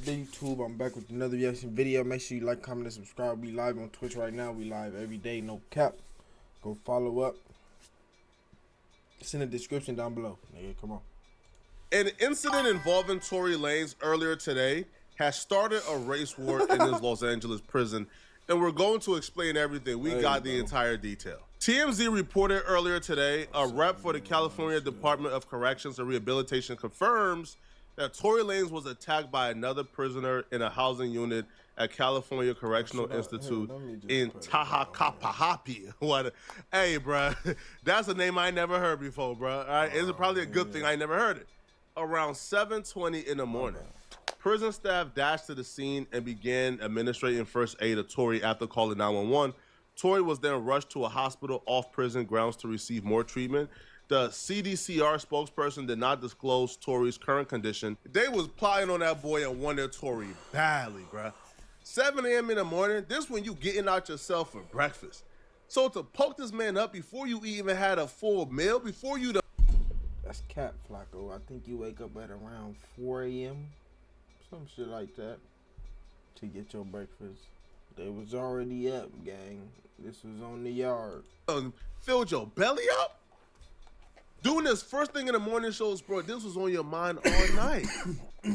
day YouTube? I'm back with another reaction video. Make sure you like, comment, and subscribe. We live on Twitch right now. We live every day, no cap. Go follow up. It's in the description down below. Nigga, come on. An incident involving Tory Lanez earlier today has started a race war in his Los Angeles prison, and we're going to explain everything. We got the entire detail. TMZ reported earlier today, a rep for the California Department of Corrections and Rehabilitation confirms that Tory Lanez was attacked by another prisoner in a housing unit at California Correctional Institute in Tahacapahapi. What? Hey, bro, that's a name I never heard before, bro. All right, it's probably a good thing I never heard it. Around 7:20 in the morning, prison staff dashed to the scene and began administering first aid to Tory after calling 911. Tory was then rushed to a hospital off prison grounds to receive more treatment. The CDCR spokesperson did not disclose Tory's current condition. They was plotting on that boy and wanted Tory badly, bruh. 7 a.m. in the morning, this when you getting out yourself for breakfast. So to poke this man up before you even had a full meal, before you That's cap, Flacco. I think you wake up at around 4 a.m. Some shit like that to get your breakfast. They was already up, gang. This was on the yard. Filled your belly up? Doing this first thing in the morning shows, bro, this was on your mind all night.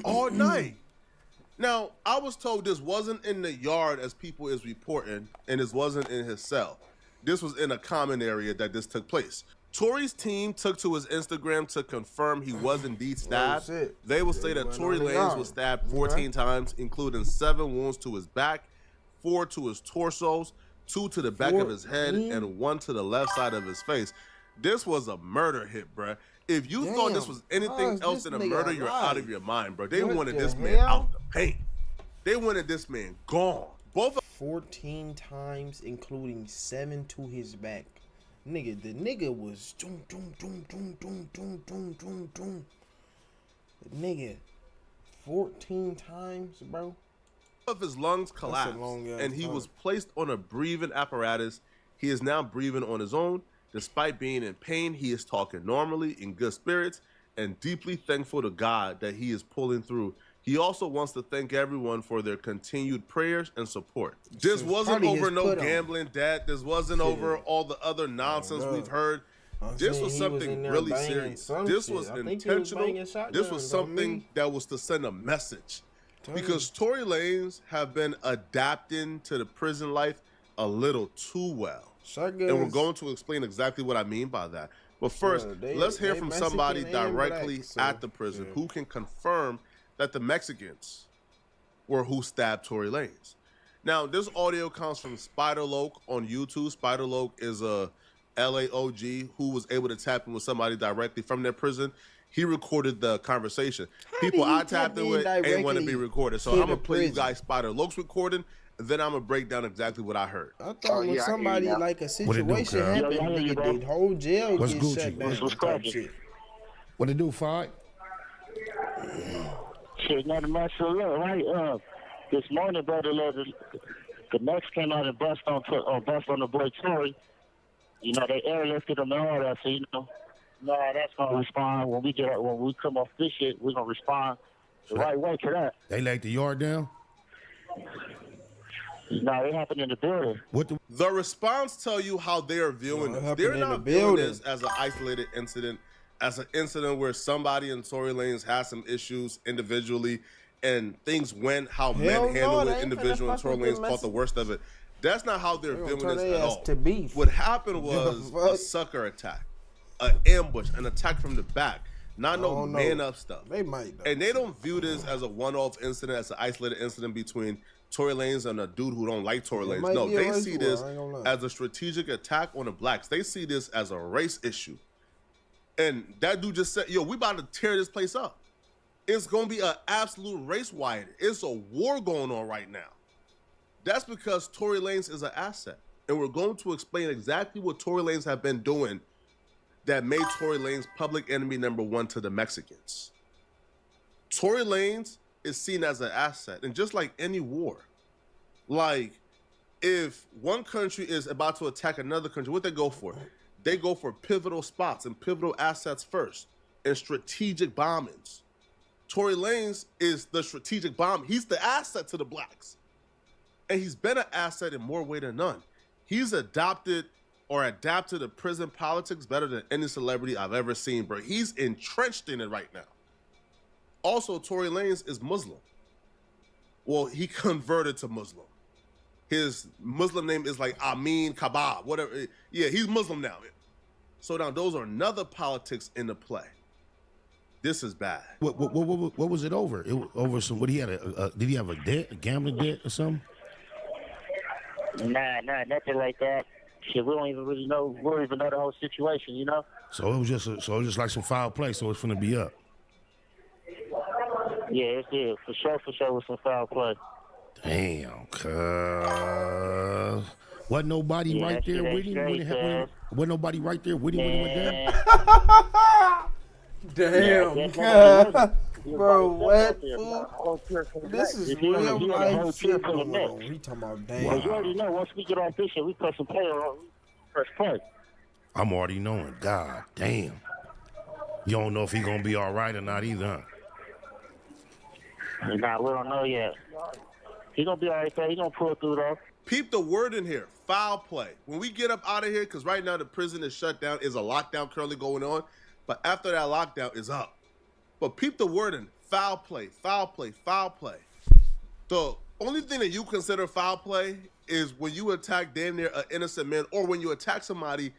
All night. Now, I was told this wasn't in the yard as people is reporting, and this wasn't in his cell. This was in a common area that this took place. Tory's team took to his Instagram to confirm he was indeed stabbed. They will say that Tory Lanez was stabbed 14 times, including 7 wounds to his back, 4 to his torsos, 2 to the back of his head, and 1 to the left side of his face. This was a murder hit, bro. If you thought this was anything else than a murder, you're out of your mind, bro. They wanted this man out the paint. They wanted this man gone. Both 14 times, including 7 to his back. Nigga, the nigga was doom. The nigga, 14 times, bro. Of his lungs collapsed, and he was placed on a breathing apparatus. He is now breathing on his own. Despite being in pain, he is talking normally, in good spirits, and deeply thankful to God that he is pulling through. He also wants to thank everyone for their continued prayers and support. This wasn't over no gambling debt. This wasn't over all the other nonsense we've heard. This was something really serious. This was intentional. This was something that was to send a message. Because Tory Lanez have been adapting to the prison life a little too well. And we're going to explain exactly what I mean by that. But first, let's hear from somebody directly at the prison who can confirm that the Mexicans were who stabbed Tory Lanez. Now, this audio comes from Spiderloak on YouTube. Spiderloak is a LAOG who was able to tap in with somebody directly from their prison. He recorded the conversation. People I tapped in with ain't want to be recorded. So I'm going to play you guys Spiderloak's recording, and then I'm going to break down exactly what I heard. I thought when somebody like a situation happened, nigga, the whole jail What's get shut down. What's shit. What it do, Fight? Shit, nothing much to look, right? This morning, brother, the Mex came out and bust on the boy Tory. You know, they airlifted him and all that, so, you know, that's going to respond. When we come off this shit, we're going to respond the right way to that. They laid the yard down? No, it happened in the building. The response tell you how they are viewing this. They're not viewing this as an isolated incident, as an incident where somebody in Tory Lanez has some issues individually and things went how men handle it individually, and Tory Lanez caught the worst of it. That's not how they're viewing this at all. What happened was a sucker attack, an ambush, an attack from the back. Not no man up stuff. They might, and they don't view this as a one-off incident, as an isolated incident between Tory Lanez and a dude who don't like Tory Lanez. No, they see this as a strategic attack on the blacks. They see this as a race issue. And that dude just said, yo, we about to tear this place up. It's going to be an absolute race riot. It's a war going on right now. That's because Tory Lanez is an asset. And we're going to explain exactly what Tory Lanez have been doing that made Tory Lanez public enemy #1 to the Mexicans. Tory Lanez is seen as an asset. And just like any war, like if one country is about to attack another country, what they go for? They go for pivotal spots and pivotal assets first and strategic bombings. Tory Lanez is the strategic bomb. He's the asset to the blacks. And he's been an asset in more way than none. He's adapted the prison politics better than any celebrity I've ever seen, bro. He's entrenched in it right now. Also, Tory Lanez is Muslim. Well, he converted to Muslim. His Muslim name is like Amin Kabab, whatever. Yeah, he's Muslim now. So now those are another politics in the play. This is bad. What was it over? It was over some. What he had? Did he have a debt, a gambling debt, or something? Nah, nothing like that. Shit, we don't even really know. We don't even know the whole situation, you know. So it was just like some foul play. So it's finna be up. Yeah, it's for sure with some foul play. Damn, cuz. Wasn't nobody right there with him when it happened? Wasn't nobody right there with him when it went down? Damn, bro, what? This is real life shit going on. We talking about damn. Wow. You already know, once we get on this shit, we press some play on, press play. I'm already knowing. God damn. You don't know if he gonna be all right or not either, huh? Nah, we don't know yet. He gonna be all right, though. He gonna pull through, though. Peep the word in here, foul play. When we get up out of here, because right now the prison is shut down, is a lockdown currently going on, but after that lockdown is up. But peep the word in, foul play, foul play, foul play. The only thing that you consider foul play is when you attack damn near an innocent man, or when you attack somebody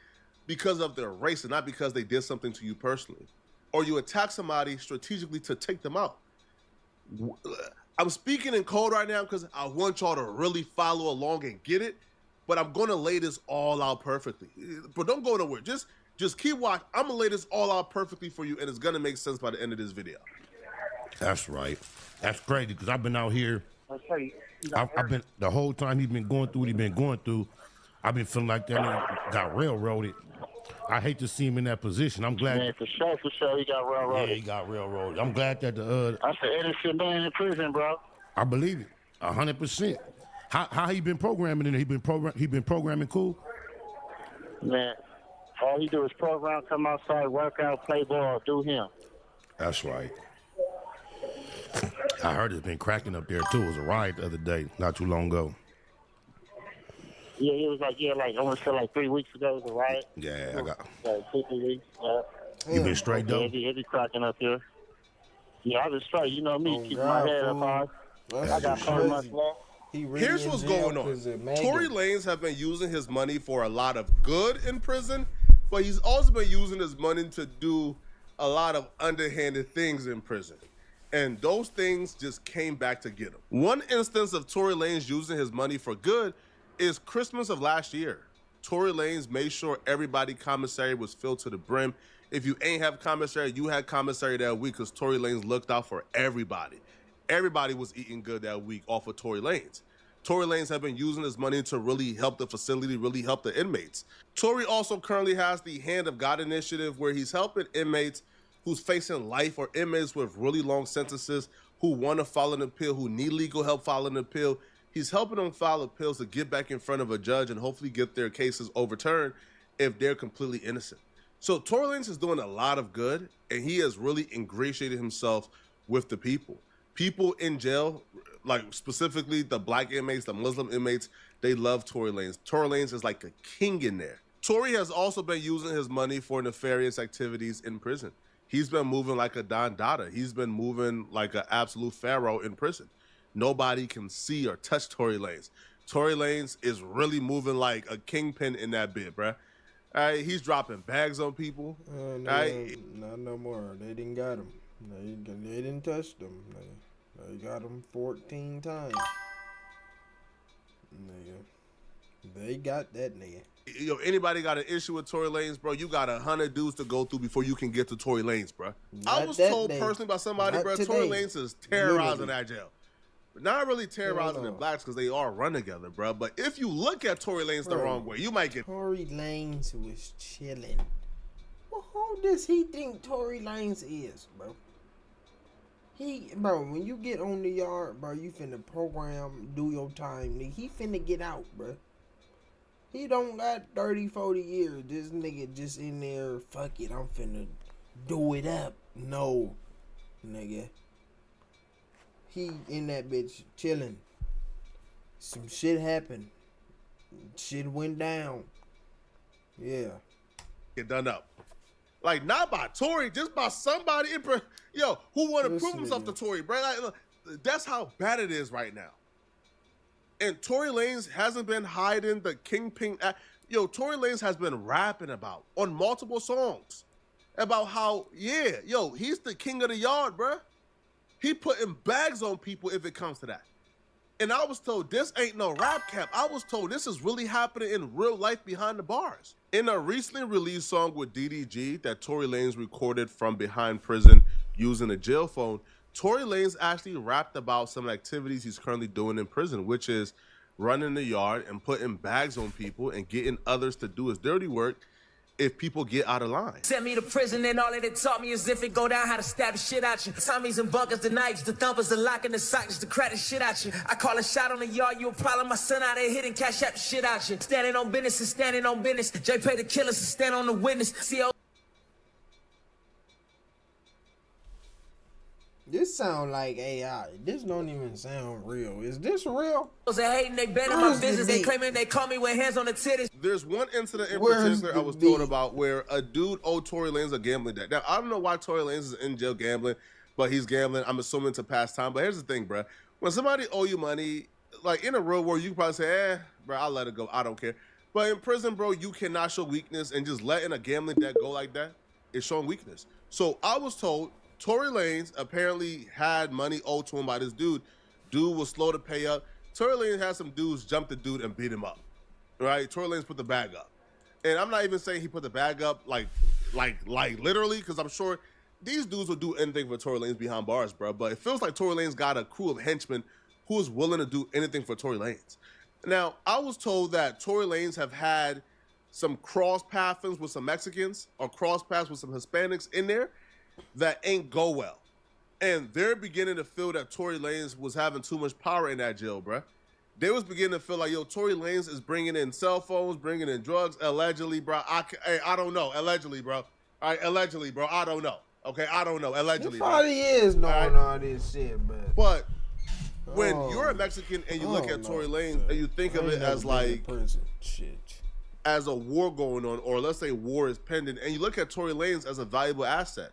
because of their race and not because they did something to you personally. Or you attack somebody strategically to take them out. I'm speaking in code right now because I want y'all to really follow along and get it, but I'm going to lay this all out perfectly. But don't go nowhere. Just keep watching. I'm going to lay this all out perfectly for you, and it's going to make sense by the end of this video. That's right. That's crazy because I've been out here. I've been, the whole time he's been going through what he's been going through, I've been feeling like that nigga got railroaded. I hate to see him in that position. I'm glad. Man, for sure, he got railroaded. Yeah, he got railroaded. I'm glad that the that's an innocent man in prison, bro. I believe it, 100%. How he been programming in there? He been programming cool. Man, all he do is program, come outside, work out, play ball, do him. That's right. I heard it's been cracking up there too. It was a riot the other day, not too long ago. Yeah, it was like I want to say like 3 weeks ago it was a riot. Yeah, I got. Like 2, 3 weeks. You been straight though? Yeah, it be cracking up here. Yeah, I been straight. You know me, keep my head up high. I got 4 months left. Here's what's going on. Tory Lanez have been using his money for a lot of good in prison, but he's also been using his money to do a lot of underhanded things in prison. And those things just came back to get him. One instance of Tory Lanez using his money for good is Christmas of last year. Tory Lanez made sure everybody commissary was filled to the brim. If you ain't have commissary, you had commissary that week because Tory Lanez looked out for everybody. Everybody was eating good that week off of Tory Lanez. Tory Lanez have been using his money to really help the facility, really help the inmates. Tory also currently has the Hand of God initiative where he's helping inmates who's facing life or inmates with really long sentences who want to file an appeal, who need legal help filing an appeal. He's helping them file appeals to get back in front of a judge and hopefully get their cases overturned if they're completely innocent. So Tory Lanez is doing a lot of good, and he has really ingratiated himself with the people. People in jail, like specifically the black inmates, the Muslim inmates, they love Tory Lanez. Tory Lanez is like a king in there. Tory has also been using his money for nefarious activities in prison. He's been moving like a Don Dada. He's been moving like an absolute pharaoh in prison. Nobody can see or touch Tory Lanez. Tory Lanez is really moving like a kingpin in that bit, bruh. All right, he's dropping bags on people. Not no more. They didn't got him. They didn't touch them. They got him 14 times. They got that nigga. Yo, anybody got an issue with Tory Lanez, bro? You got 100 dudes to go through before you can get to Tory Lanez, bro. I was told personally by somebody, bro, Tory Lanez is terrorizing that jail. Not really terrorizing the blacks because they all run together, bro. But if you look at Tory Lanez the wrong way, you might get... Tory Lanez was chilling. Well, who does he think Tory Lanez is, bro? Bro, when you get on the yard, bro, you finna program, do your time, nigga. He finna get out, bro. He don't got 30, 40 years. This nigga just in there, fuck it, I'm finna do it up. No, nigga. He in that bitch chilling. Some shit happened. Shit went down. Yeah. Get done up. Like, not by Tory, just by somebody who want to prove himself to Tory, bro. Like, look, that's how bad it is right now. And Tory Lanez hasn't been hiding the kingpin. Tory Lanez has been rapping about on multiple songs about how, he's the king of the yard, bro. He putting bags on people if it comes to that. And I was told this ain't no rap cap. I was told this is really happening in real life behind the bars. In a recently released song with DDG that Tory Lanez recorded from behind prison using a jail phone, Tory Lanez actually rapped about some activities he's currently doing in prison, which is running the yard and putting bags on people and getting others to do his dirty work if people get out of line. Sent me to prison and all that it taught me is if it go down how to stab the shit out you. Tommies and bunkers, the knives, the thumpers, the lock and the socks, the crack the shit out you. I call a shot on the yard, you a problem. My son out there hitting cash out the shit out you. Standing on business is standing on business. J pay the killers to stand on the witness. CO. This sound like AI. This don't even sound real. Is this real? They hating, they banning my business. They claiming they call me with hands on the titties. There's one incident in particular I was told about where a dude owed Tory Lanez a gambling debt. Now, I don't know why Tory Lanez is in jail gambling, but he's gambling. I'm assuming to pass time. But here's the thing, bro. When somebody owe you money, like in a real world, you can probably say, bro, I'll let it go. I don't care. But in prison, bro, you cannot show weakness, and just letting a gambling debt go like that is showing weakness. So I was told Tory Lanez apparently had money owed to him by this dude. Dude was slow to pay up. Tory Lanez had some dudes jump the dude and beat him up. Right? Tory Lanez put the bag up. And I'm not even saying he put the bag up like literally, because I'm sure these dudes would do anything for Tory Lanez behind bars, bro. But it feels like Tory Lanez got a crew of henchmen who is willing to do anything for Tory Lanez. Now, I was told that Tory Lanez have had some cross pathings with some Mexicans or cross paths with some Hispanics in there that ain't go well. And they're beginning to feel that Tory Lanez was having too much power in that jail, bruh. They was beginning to feel like, Tory Lanez is bringing in cell phones, bringing in drugs, allegedly, bro. I don't know. Allegedly, bro. All right, allegedly, bro. I don't know. Okay, I don't know. Allegedly, he probably is knowing all this shit, but when you're a Mexican and you look at Tory Lanez and you think of it as like as a war going on, or let's say war is pending, and you look at Tory Lanez as a valuable asset.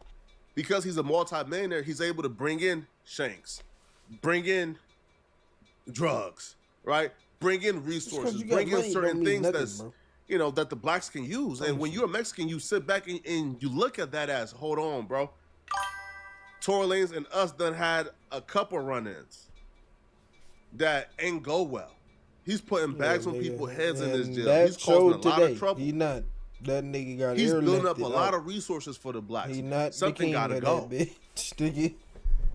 Because he's a multi-millionaire, he's able to bring in shanks, bring in drugs, right? Bring in resources, bring in certain things that the blacks can use. And when you're a Mexican, you sit back and you look at that as, hold on, bro. Tory Lanez and us done had a couple run-ins that ain't go well. He's putting bags on people's heads in this jail. He's causing a lot of trouble. He not. That nigga got. He's building up a lot of resources for the blacks. He not. Something gotta go. Bitch.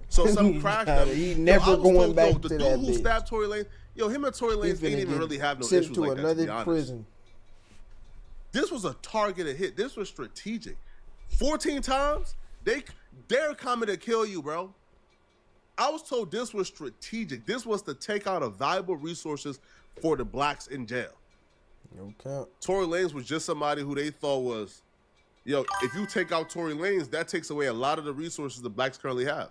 So some cracked up. He never going back to that bitch. The dude who stabbed Tory Lanez, him and Tory Lanez ain't even really have no issues like that, to be honest. Prison. This was a targeted hit. This was strategic. 14 times, they're coming to kill you, bro. I was told this was strategic. This was to take out a valuable resources for the blacks in jail. No count. Tory Lanez was just somebody who they thought was, if you take out Tory Lanez, that takes away a lot of the resources the blacks currently have.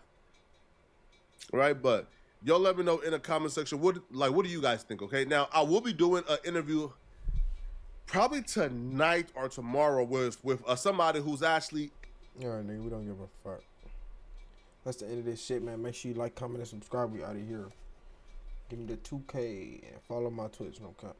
Right? But y'all let me know in the comment section, what do you guys think, okay? Now, I will be doing an interview probably tonight or tomorrow with somebody who's actually... All right, nigga, we don't give a fuck. That's the end of this shit, man. Make sure you like, comment, and subscribe. We out of here. Give me the 2K and follow my Twitch, no cap.